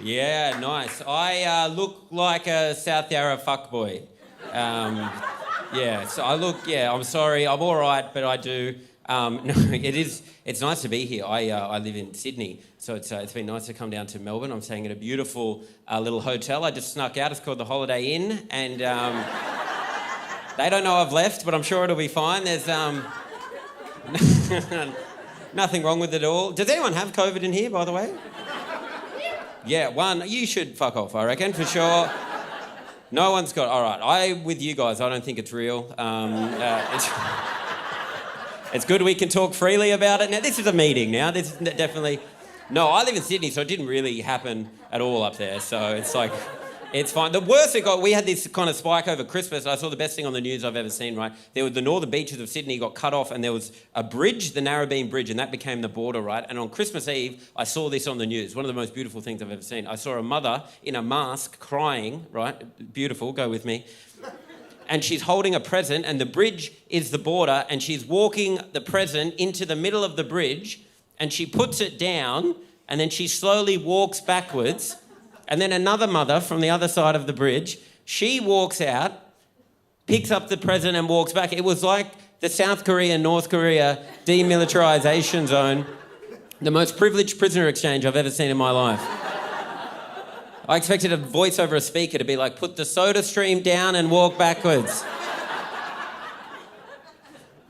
Yeah, nice. I look like a South Yarra fuckboy. Yeah, so I'm sorry, I'm all right, but I do. No, it's nice to be here. I live in Sydney, so it's been nice to come down to Melbourne. I'm staying at a beautiful little hotel. I just snuck out. It's called the Holiday Inn, and they don't know I've left, but I'm sure it'll be fine. There's nothing wrong with it at all. Does anyone have COVID in here, by the way? Yeah, one. You should fuck off, I reckon, for sure. No one's got... All right, with you guys, I don't think it's real. It's good we can talk freely about it. Now, this is a meeting now. This is definitely... No, I live in Sydney, so it didn't really happen at all up there. So it's like... It's fine. The worst it got, we had this kind of spike over Christmas. I saw the best thing on the news I've ever seen, right? The northern beaches of Sydney got cut off and there was a bridge, the Narrabeen Bridge, and that became the border, right? And on Christmas Eve, I saw this on the news. One of the most beautiful things I've ever seen. I saw a mother in a mask crying, right? Beautiful, go with me. And she's holding a present and the bridge is the border and she's walking the present into the middle of the bridge and she puts it down and then she slowly walks backwards. And then another mother from the other side of the bridge, she walks out, picks up the present and walks back. It was like the South Korea, North Korea demilitarisation zone, the most privileged prisoner exchange I've ever seen in my life. I expected a voice over a speaker to be like, put the soda stream down and walk backwards.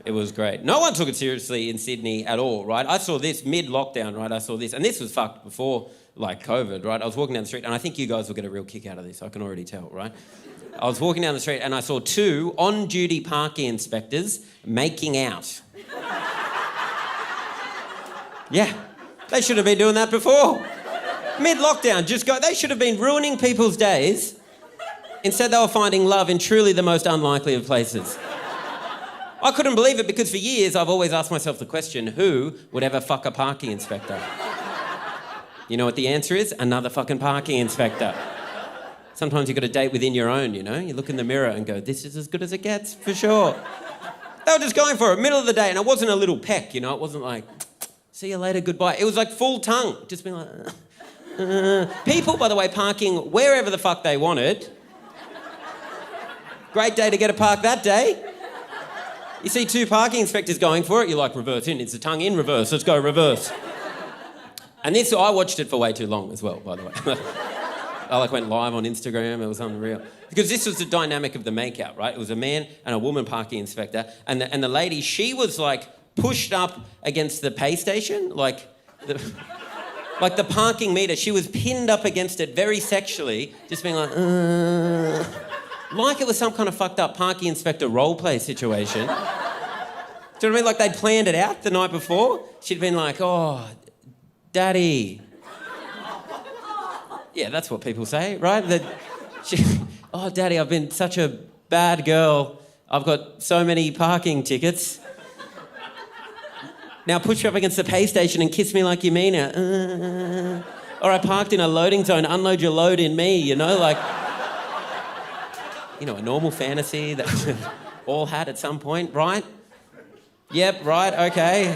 It was great. No one took it seriously in Sydney at all, right? I saw this mid-lockdown, right? I saw this, and this was fucked before, like, COVID, right? I was walking down the street, and I think you guys will get a real kick out of this. I can already tell, right? I was walking down the street, and I saw two on-duty parking inspectors making out. Yeah, they should have been doing that before. Mid-lockdown, they should have been ruining people's days. Instead, they were finding love in truly the most unlikely of places. I couldn't believe it because for years I've always asked myself the question, who would ever fuck a parking inspector? You know what the answer is? Another fucking parking inspector. Sometimes you've got a date within your own, you know? You look in the mirror and go, this is as good as it gets, for sure. They were just going for it, middle of the day, and it wasn't a little peck, you know? It wasn't like, see you later, goodbye. It was like full tongue, just being like... People, by the way, parking wherever the fuck they wanted. Great day to get a park that day. You see two parking inspectors going for it, you're like, reverse in, it's the tongue in, reverse, let's go, reverse. And this, I watched it for way too long as well, by the way. I went live on Instagram, it was unreal. Because this was the dynamic of the makeout, right? It was a man and a woman parking inspector, and the lady, she was like pushed up against the pay station, like the parking meter, she was pinned up against it very sexually, just being like it was some kind of fucked up parking inspector role play situation. Do you know what I mean? Like they'd planned it out the night before. She'd been like, oh, daddy. Yeah, that's what people say, right? Oh, daddy, I've been such a bad girl. I've got so many parking tickets. Now push you up against the pay station and kiss me like you mean it. Or I parked in a loading zone, unload your load in me, you know, like... You know, a normal fantasy that we've all had at some point, right? Yep, right, okay.